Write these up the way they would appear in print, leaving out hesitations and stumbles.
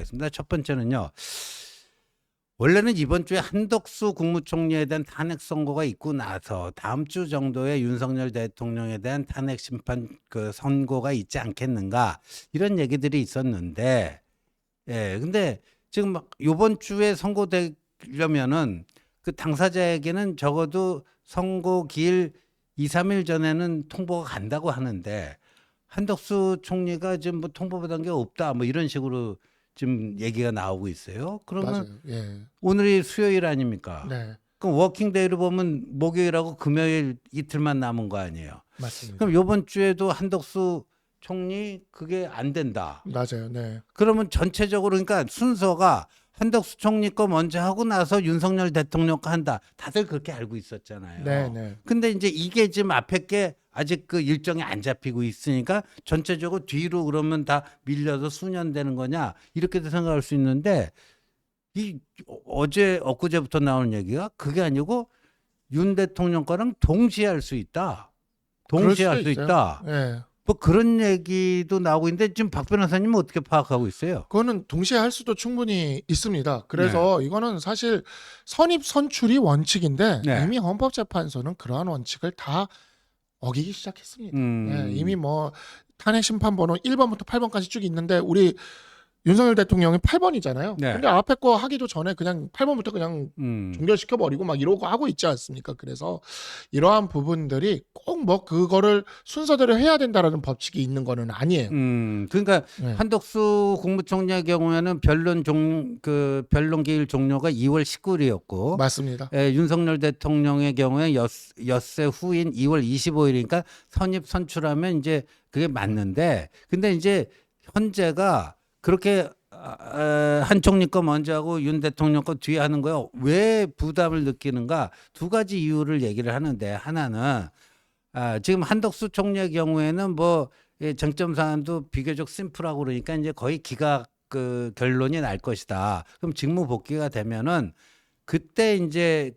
있습니다. 첫 번째는요. 원래는 이번 주에 한덕수 국무총리에 대한 탄핵 선고가 있고 나서 다음 주 정도에 윤석열 대통령에 대한 탄핵 심판 선고가 있지 않겠는가 이런 얘기들이 있었는데, 근데 지금 막 이번 주에 선고되려면은 그 당사자에게는 적어도 선고 기일 2, 3일 전에는 통보가 간다고 하는데 한덕수 총리가 지금 뭐 통보받은 게 없다 뭐 이런 식으로 지금 얘기가 나오고 있어요. 그러면 맞아요. 예. 오늘이 수요일 아닙니까? 네. 그럼 워킹데이로 보면 목요일하고 금요일 이틀만 남은 거 아니에요. 맞습니다. 그럼 이번 주에도 한덕수 총리 그게 안 된다. 맞아요. 네. 그러면 전체적으로 그러니까 순서가 한덕수 총리 거 먼저 하고 나서 윤석열 대통령 거 한다. 다들 그렇게 알고 있었잖아요. 네, 네. 근데 이제 이게 지금 앞에 게 아직 그 일정이 안 잡히고 있으니까 전체적으로 뒤로 그러면 다 밀려서 수년 되는 거냐 이렇게도 생각할 수 있는데 이 어제 엊그제부터 나오는 얘기가 그게 아니고 윤 대통령 거랑 동시에 할 수 있다. 동시에 할 수 있어요. 있다. 예. 뭐 그런 얘기도 나오고 있는데 지금 박 변호사님은 어떻게 파악하고 있어요? 그거는 동시에 할 수도 충분히 있습니다. 그래서 이거는 사실 선입 선출이 원칙인데 네. 이미 헌법재판소는 그러한 원칙을 다 어기기 시작했습니다. 예, 이미 뭐 탄핵 심판 번호 1번부터 8번까지 쭉 있는데 우리 윤석열 대통령이 8번이잖아요. 네. 근데 앞에 거 하기도 전에 그냥 8번부터 그냥 종결시켜 버리고 막 이러고 하고 있지 않습니까? 그래서 이러한 부분들이 꼭 뭐 그거를 순서대로 해야 된다라는 법칙이 있는 거는 아니에요. 그러니까 네. 한덕수 국무총리의 경우에는 변론 기일 종료가 2월 19일이었고 맞습니다. 윤석열 대통령의 경우에 엿새 후인 2월 25일이니까 선입 선출하면 이제 그게 맞는데 근데 이제 현재가 그렇게 한 총리 거 먼저 하고 윤 대통령 거 뒤에 하는 거요. 왜 부담을 느끼는가? 두 가지 이유를 얘기를 하는데 하나는 지금 한덕수 총리의 경우에는 뭐 쟁점 사안도 비교적 심플하고 그러니까 이제 거의 기각 결론이 날 것이다. 그럼 직무 복귀가 되면은 그때 이제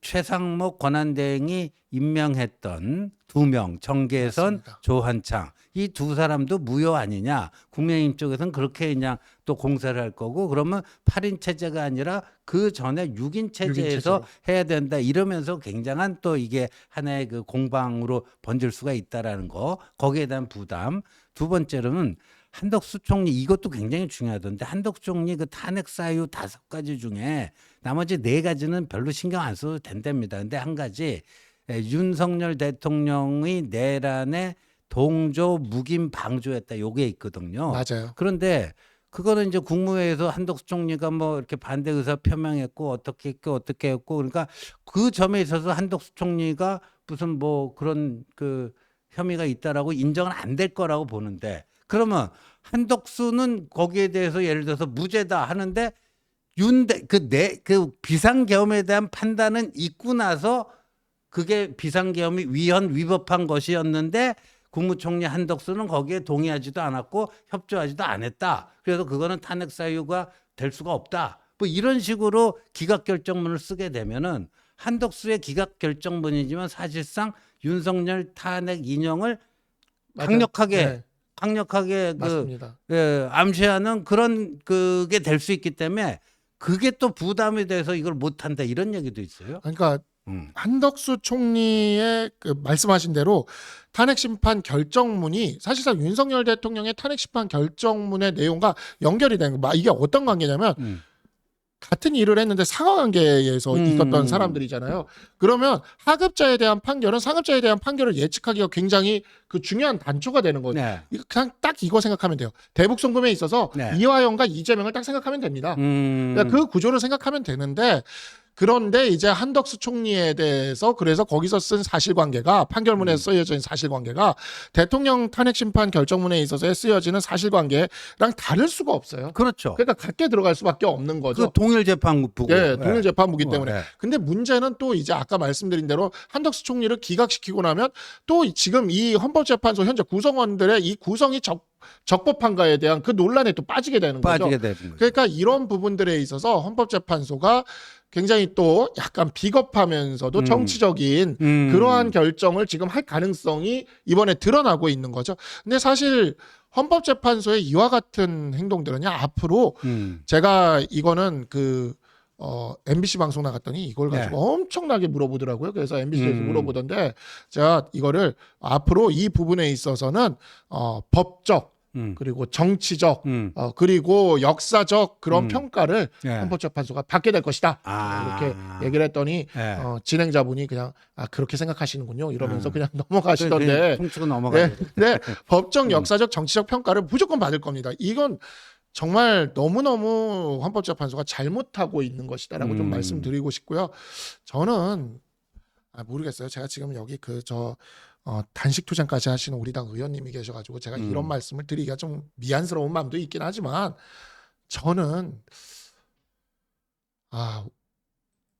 최상목 권한대행이 임명했던 2명 정계선, 맞습니다. 조한창 이 두 사람도 무효 아니냐? 국민의힘 쪽에서는 그렇게 그냥 또 공세를 할 거고 그러면 8인 체제가 아니라 그 전에 6인 체제에서 해야 된다 이러면서 굉장한 또 이게 하나의 공방으로 번질 수가 있다라는 거 거기에 대한 부담. 두 번째로는 한덕수 총리 이것도 굉장히 중요하던데 한덕수 총리 탄핵 사유 5가지 중에 나머지 4가지는 별로 신경 안 써도 된답니다. 근데 한 가지 윤석열 대통령의 내란에 동조 묵인 방조했다. 요게 있거든요. 맞아요. 그런데 그거는 이제 국무회의에서 한덕수 총리가 뭐 이렇게 반대 의사 표명했고 어떻게 했고 그러니까 그 점에 있어서 한덕수 총리가 무슨 뭐 그런 혐의가 있다라고 인정은 안 될 거라고 보는데 그러면 한덕수는 거기에 대해서 예를 들어서 무죄다 하는데 비상계엄에 대한 판단은 있고 나서 그게 비상계엄이 위법한 것이었는데 국무총리 한덕수는 거기에 동의하지도 않았고 협조하지도 않았다. 그래서 그거는 탄핵 사유가 될 수가 없다. 뭐 이런 식으로 기각결정문을 쓰게 되면은 한덕수의 기각결정문이지만 사실상 윤석열 탄핵 인용을 강력하게 맞습니다. 암시하는 그런 그게 될 수 있기 때문에 그게 또 부담이 돼서 이걸 못한다 이런 얘기도 있어요. 그러니까 한덕수 총리의 말씀하신 대로 탄핵 심판 결정문이 사실상 윤석열 대통령의 탄핵 심판 결정문의 내용과 연결이 되는 거. 이게 어떤 관계냐면 같은 일을 했는데 상하관계에서 있었던 사람들이잖아요. 그러면 하급자에 대한 판결은 상급자에 대한 판결을 예측하기가 굉장히 중요한 단초가 되는 거죠. 네. 그냥 딱 이거 생각하면 돼요. 대북송금에 있어서 이화영과 이재명을 딱 생각하면 됩니다. 그러니까 그 구조를 생각하면 되는데 그런데 이제 한덕수 총리에 대해서 그래서 거기서 쓴 사실관계가 판결문에 쓰여진 사실관계가 대통령 탄핵 심판 결정문에 있어서 쓰여지는 사실관계랑 다를 수가 없어요. 그렇죠. 그러니까 같게 들어갈 수밖에 없는 거죠. 동일 재판부고. 예, 동일 재판부기 때문에. 네. 근데 문제는 또 이제 아까 말씀드린 대로 한덕수 총리를 기각시키고 나면 또 지금 이 헌법재판소 현재 구성원들의 이 구성이 적법한가에 대한 그 논란에 또 빠지게 되는 거죠. 그러니까 이런 부분들에 있어서 헌법재판소가 굉장히 또 약간 비겁하면서도 정치적인 그러한 결정을 지금 할 가능성이 이번에 드러나고 있는 거죠. 근데 사실 헌법재판소의 이와 같은 행동들은요 앞으로 제가 이거는 MBC 방송 나갔더니 이걸 가지고 엄청나게 물어보더라고요. 그래서 MBC에서 물어보던데 제가 이거를 앞으로 이 부분에 있어서는 법적 그리고 정치적 그리고 역사적 그런 평가를 헌법재판소가 받게 될 것이다. 이렇게 얘기를 했더니 진행자분이 그냥 그렇게 생각하시는군요. 이러면서 그냥 넘어가시던데 통치고 넘어가요. 네, 법적, 역사적, 정치적 평가를 무조건 받을 겁니다. 이건 정말 너무너무 헌법재판소가 잘못하고 있는 것이다라고 좀 말씀드리고 싶고요. 저는 모르겠어요. 제가 지금 여기 단식 투쟁까지 하시는 우리 당 의원님이 계셔가지고 제가 이런 말씀을 드리기가 좀 미안스러운 마음도 있긴 하지만 저는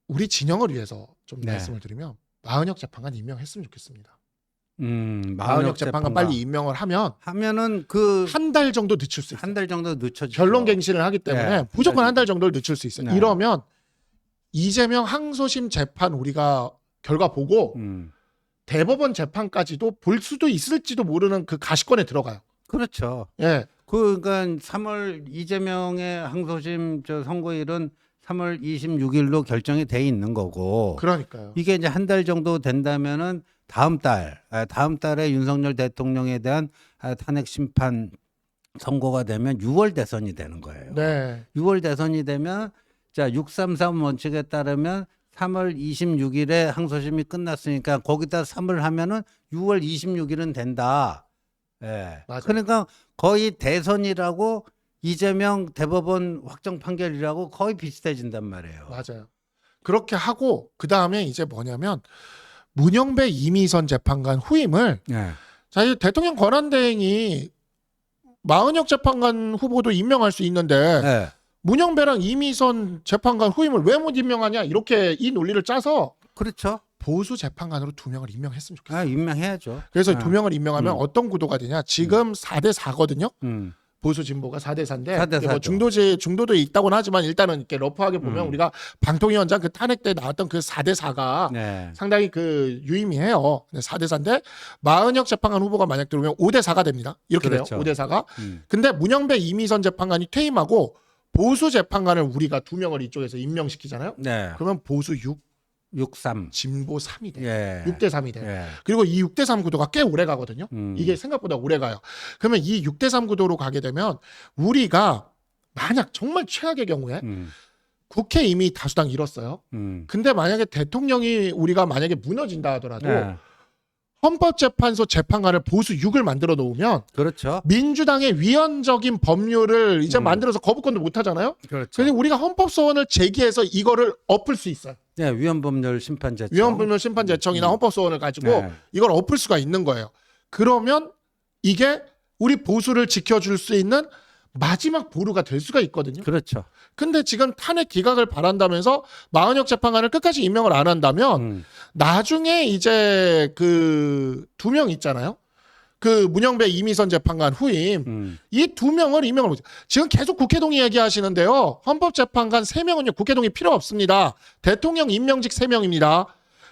우리 진영을 위해서 좀 말씀을 드리면 마은혁 재판관 임명했으면 좋겠습니다. 마은혁 재판관 빨리 임명을 하면은 한 달 정도 늦출 수 있어요. 한 달 정도 늦춰지죠. 변론갱신을 하기 때문에 무조건 한 달 정도를 늦출 수 있어요. 이러면 이재명 항소심 재판 우리가 결과 보고 대법원 재판까지도 볼 수도 있을지도 모르는 그 가시권에 들어가요. 그렇죠. 예. 그러니까 3월 이재명의 항소심 선고일은 3월 26일로 결정이 돼 있는 거고. 그러니까요. 이게 이제 한 달 정도 된다면은 다음 달에 윤석열 대통령에 대한 탄핵 심판 선고가 되면 6월 대선이 되는 거예요. 네. 6월 대선이 되면 633 원칙에 따르면 3월 26일에 항소심이 끝났으니까 거기다 3을 하면은 6월 26일은 된다. 예. 맞아요. 그러니까 거의 대선이라고 이재명 대법원 확정 판결이라고 거의 비슷해진단 말이에요. 맞아요. 그렇게 하고 그 다음에 이제 뭐냐면 문영배 이미선 재판관 후임을 자, 이 대통령 권한대행이 마은혁 재판관 후보도 임명할 수 있는데 문영배랑 이미선 재판관 후임을 왜 못 임명하냐 이렇게 이 논리를 짜서 그렇죠. 보수 재판관으로 2명을 임명했으면 좋겠어요. 임명해야죠. 그래서 2명을 임명하면 어떤 구도가 되냐? 지금 4대 4거든요. 보수 진보가 4대 4인데 4대 4죠. 뭐 중도도 있다고는 하지만 일단은 이렇게 러프하게 보면 우리가 방통위원장 그 탄핵 때 나왔던 그 4대 4가 상당히 유의미해요. 4대 4인데 마은혁 재판관 후보가 만약 들어오면 5대 4가 됩니다. 이렇게 그렇죠. 돼요. 5대 4가. 근데 문영배 이미선 재판관이 퇴임하고 보수 재판관을 우리가 2명을 이쪽에서 임명시키잖아요. 그러면 보수 63 진보 3이 돼요. 6대 3이 돼요. 예. 그리고 이 6대 3 구도가 꽤 오래 가거든요. 이게 생각보다 오래 가요. 그러면 이 6대 3 구도로 가게 되면 우리가 만약 정말 최악의 경우에 국회 이미 다수당 잃었어요. 근데 만약에 대통령이 우리가 만약에 무너진다 하더라도 헌법재판소 재판관을 보수 6을 만들어 놓으면 그렇죠. 민주당의 위헌적인 법률을 이제 만들어서 거부권도 못 하잖아요. 그렇죠. 그래서 우리가 헌법소원을 제기해서 이거를 엎을 수 있어요. 위헌법률 심판 제청. 위헌법률 심판 제청이나 헌법소원을 가지고 이걸 엎을 수가 있는 거예요. 그러면 이게 우리 보수를 지켜줄 수 있는 마지막 보루가 될 수가 있거든요. 그렇죠. 근데 지금 탄핵 기각을 바란다면서 마은혁 재판관을 끝까지 임명을 안 한다면 나중에 이제 2명 있잖아요. 문영배 이미선 재판관 후임 이 2명을 임명을 못해요. 지금 계속 국회동의 얘기하시는데요. 헌법재판관 3명은요 국회동의 필요 없습니다. 대통령 임명직 3명입니다.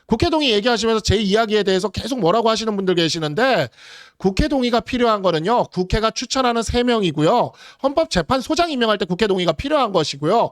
국회동의 얘기하시면서 제 이야기에 대해서 계속 뭐라고 하시는 분들 계시는데 국회 동의가 필요한 거는요. 국회가 추천하는 3명이고요. 헌법재판소장 임명할 때 국회 동의가 필요한 것이고요.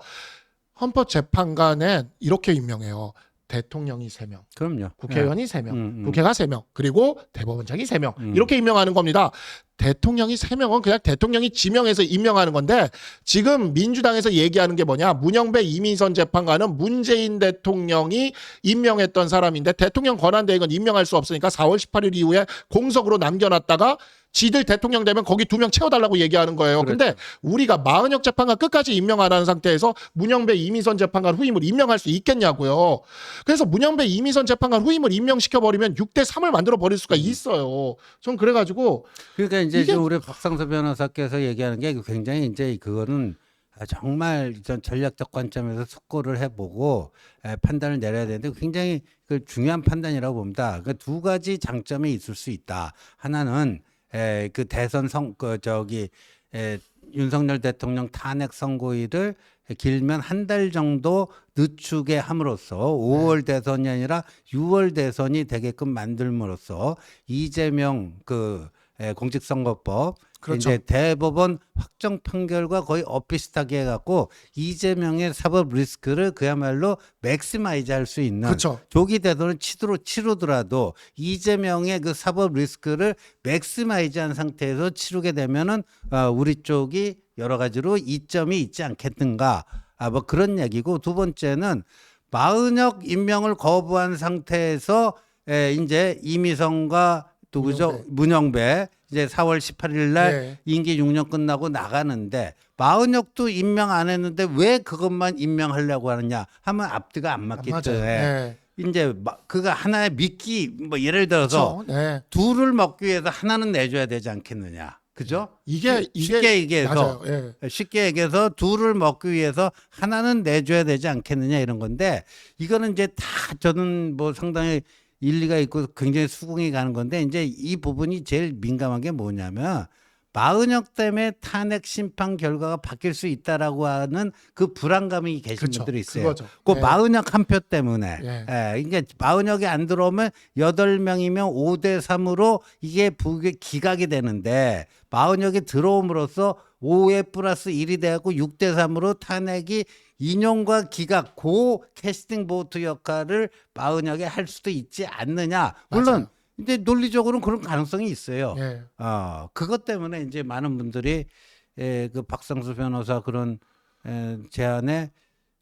헌법재판관은 이렇게 임명해요. 대통령이 3명. 그럼요. 국회의원이 3명. 국회가 3명. 그리고 대법원장이 3명. 이렇게 임명하는 겁니다. 대통령이 3명은 그냥 대통령이 지명해서 임명하는 건데 지금 민주당에서 얘기하는 게 뭐냐. 문영배 이민선 재판관은 문재인 대통령이 임명했던 사람인데 대통령 권한대행은 임명할 수 없으니까 4월 18일 이후에 공석으로 남겨놨다가 지들 대통령 되면 거기 2명 채워달라고 얘기하는 거예요. 그렇죠. 근데 우리가 마은혁 재판관 끝까지 임명 안 하는 상태에서 문영배 이민선 재판관 후임을 임명할 수 있겠냐고요. 그래서 문영배 이민선 재판관 후임을 임명시켜버리면 6대 3을 만들어 버릴 수가 있어요. 전 그래가지고 그러니까 이제 우리 박상서 변호사께서 얘기하는 게 굉장히 이제 그거는 정말 전 전략적 관점에서 숙고를 해보고 판단을 내려야 되는데 굉장히 중요한 판단이라고 봅니다. 그 2가지 장점이 있을 수 있다. 하나는 그 대선 윤석열 대통령 탄핵 선고일을 길면 한 달 정도 늦추게 함으로써 5월 대선이 아니라 6월 대선이 되게끔 만들므로써 이재명 공직선거법 그렇죠. 이제 대법원 확정 판결과 거의 엇비슷하게 해갖고 이재명의 사법 리스크를 그야말로 맥시마이즈 할 수 있는 그렇죠. 조기 대선을 치르더라도 이재명의 그 사법 리스크를 맥시마이즈한 상태에서 치르게 되면은 우리 쪽이 여러 가지로 이점이 있지 않겠는가. 뭐 그런 얘기고, 두 번째는 마은혁 임명을 거부한 상태에서 이제 이미성과 누구죠? 문영배 이제 4월 18일 날 예. 임기 6년 끝나고 나가는데 마은혁도 임명 안 했는데 왜 그것만 임명하려고 하느냐 하면 앞뒤가 안 맞기 맞아요. 때문에 예. 이제 그가 하나의 미끼, 뭐 예를 들어서 그렇죠. 네. 둘을 먹기 위해서 하나는 내줘야 되지 않겠느냐. 그죠? 이게 쉽게 얘기해서 맞아요. 예. 쉽게 얘기해서 둘을 먹기 위해서 하나는 내줘야 되지 않겠느냐 이런 건데, 이거는 이제 다 저는 뭐 상당히 일리가 있고 굉장히 수긍이 가는 건데, 이제 이 부분이 제일 민감한 게 뭐냐면 마은혁 때문에 탄핵 심판 결과가 바뀔 수 있다라고 하는 그 불안감이 계신 그렇죠. 분들이 있어요. 그거죠. 그 예. 마은혁 한 표 때문에. 예. 그러니까 마은혁이 안 들어오면 8명이면 5대 3으로 이게 기각이 되는데, 마은혁이 들어옴으로써 5에 플러스 1이 돼갖고 6대 3으로 탄핵이 인용과 기각, 고 캐스팅 보트 역할을 마은혁이 할 수도 있지 않느냐. 물론 맞아요. 이제 논리적으로는 그런 가능성이 있어요. 예. 그것 때문에 이제 많은 분들이 그 박상수 변호사 그런 제안에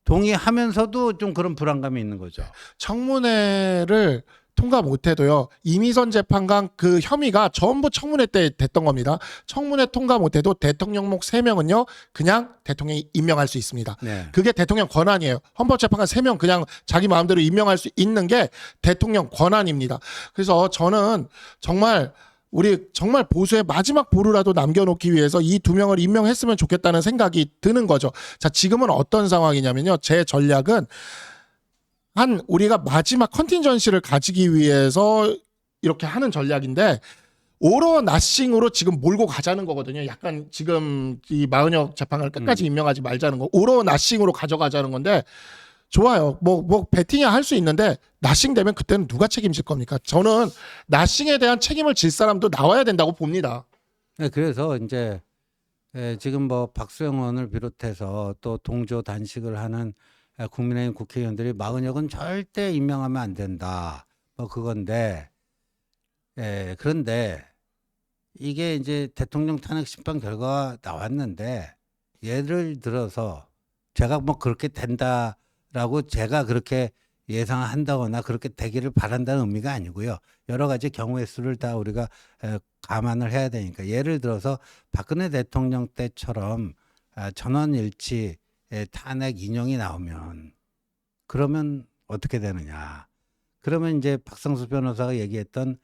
동의하면서도 좀 그런 불안감이 있는 거죠. 청문회를 통과 못해도요, 이미선 재판관 그 혐의가 전부 청문회 때 됐던 겁니다. 청문회 통과 못해도 대통령목 3명은요 그냥 대통령이 임명할 수 있습니다. 네. 그게 대통령 권한이에요. 헌법재판관 3명 그냥 자기 마음대로 임명할 수 있는 게 대통령 권한입니다. 그래서 저는 정말 우리 정말 보수의 마지막 보루라도 남겨놓기 위해서 이 2명을 임명했으면 좋겠다는 생각이 드는 거죠. 자, 지금은 어떤 상황이냐면요, 제 전략은 우리가 마지막 컨틴전시를 가지기 위해서 이렇게 하는 전략인데, 오로 나싱으로 지금 몰고 가자는 거거든요. 약간 지금 이 마은혁 재판관을 끝까지 임명하지 말자는 거, 오로 나싱으로 가져가자는 건데, 좋아요. 뭐 배팅이야 할 수 있는데 나싱 되면 그때는 누가 책임질 겁니까? 저는 나싱에 대한 책임을 질 사람도 나와야 된다고 봅니다. 네, 그래서 이제 지금 뭐 박수영 의원을 비롯해서 또 동조 단식을 하는 국민의힘 국회의원들이 마은혁은 절대 임명하면 안 된다. 뭐 그건데, 그런데 이게 이제 대통령 탄핵 심판 결과가 나왔는데, 예를 들어서 제가 뭐 그렇게 된다라고 제가 그렇게 예상한다거나 그렇게 되기를 바란다는 의미가 아니고요. 여러 가지 경우의 수를 다 우리가 감안을 해야 되니까, 예를 들어서 박근혜 대통령 때처럼 전원일치 탄핵 인용이 나오면 그러면 어떻게 되느냐. 그러면 이제 박상수 변호사가 얘기했던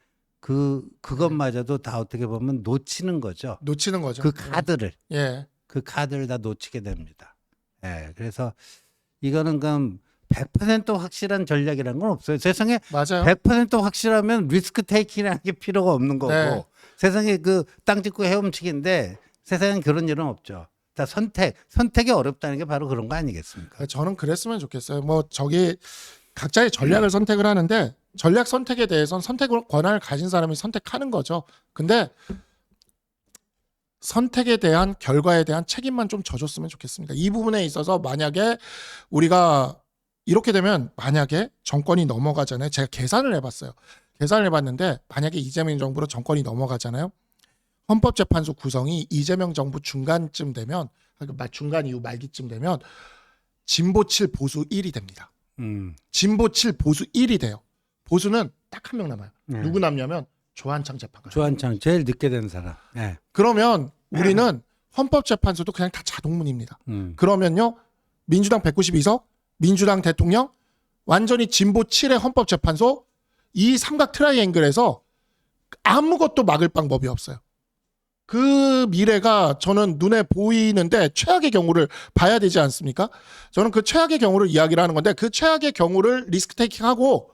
그것마저도 다 어떻게 보면 놓치는 거죠. 놓치는 거죠. 그 카드를. 예. 그 카드를 다 놓치게 됩니다. 그래서 이거는 그럼 100% 확실한 전략이라는 건 없어요. 세상에 맞아요. 100% 확실하면 리스크 테이킹이라는 게 필요가 없는 거고, 네. 세상에 그 땅 짚고 헤엄치기인데 세상엔 그런 일은 없죠. 다 선택이 어렵다는 게 바로 그런 거 아니겠습니까? 저는 그랬으면 좋겠어요. 뭐 저기 각자의 전략을 선택을 하는데, 전략 선택에 대해서는 선택 권한을 가진 사람이 선택하는 거죠. 근데 선택에 대한 결과에 대한 책임만 좀 져줬으면 좋겠습니다. 이 부분에 있어서 만약에 우리가 이렇게 되면, 만약에 정권이 넘어가잖아요. 제가 계산을 해봤어요. 계산을 해봤는데 만약에 이재명 정부로 정권이 넘어가잖아요. 헌법재판소 구성이 이재명 정부 중간쯤 되면, 중간 이후 말기쯤 되면 진보 7 보수 1이 됩니다. 진보 7 보수 1이 돼요. 보수는 딱 한 명 남아요. 네. 누구 남냐면 조한창 재판관. 조한창 제일 늦게 된 사람. 네. 그러면 우리는 헌법재판소도 그냥 다 자동문입니다. 그러면요, 민주당 192석, 민주당 대통령, 완전히 진보 7의 헌법재판소, 이 삼각 트라이앵글에서 아무것도 막을 방법이 없어요. 그 미래가 저는 눈에 보이는데 최악의 경우를 봐야 되지 않습니까? 저는 그 최악의 경우를 이야기를 하는 건데, 그 최악의 경우를 리스크 테이킹하고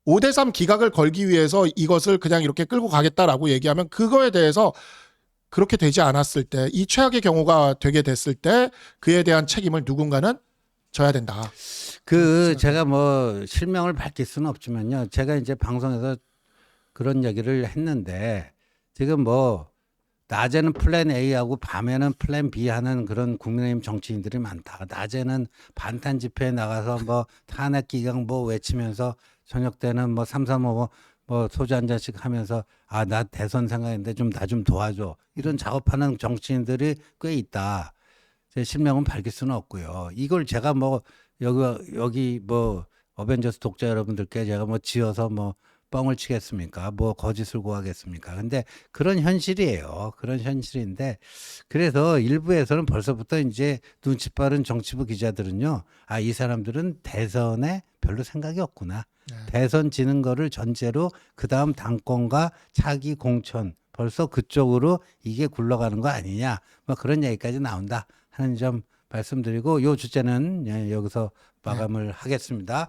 5대 3 기각을 걸기 위해서 이것을 그냥 이렇게 끌고 가겠다라고 얘기하면, 그거에 대해서 그렇게 되지 않았을 때, 이 최악의 경우가 되게 됐을 때 그에 대한 책임을 누군가는 져야 된다. 제가 뭐 실명을 밝힐 수는 없지만요. 제가 이제 방송에서 그런 얘기를 했는데, 지금 뭐 낮에는 플랜 A하고 밤에는 플랜 B 하는 그런 국민의힘 정치인들이 많다. 낮에는 반탄 집회에 나가서 뭐 탄핵 기각 뭐 외치면서 저녁 때는 뭐 삼삼오오 뭐 소주 한 잔씩 하면서 아, 나 대선 생각했는데 좀 나 좀 도와줘. 이런 작업하는 정치인들이 꽤 있다. 제 실명은 밝힐 수는 없고요. 이걸 제가 뭐 여기 뭐 어벤져스 독자 여러분들께 제가 뭐 지어서 뭐 뻥을 치겠습니까? 뭐 거짓을 고하겠습니까? 근데 그런 현실이에요. 그런 현실인데 그래서 일부에서는 벌써부터 이제 눈치 빠른 정치부 기자들은요. 아, 이 사람들은 대선에 별로 생각이 없구나. 네. 대선 지는 거를 전제로 그다음 당권과 차기 공천 벌써 그쪽으로 이게 굴러가는 거 아니냐. 뭐 그런 얘기까지 나온다 하는 점 말씀드리고 요 주제는 예, 여기서 마감을 하겠습니다.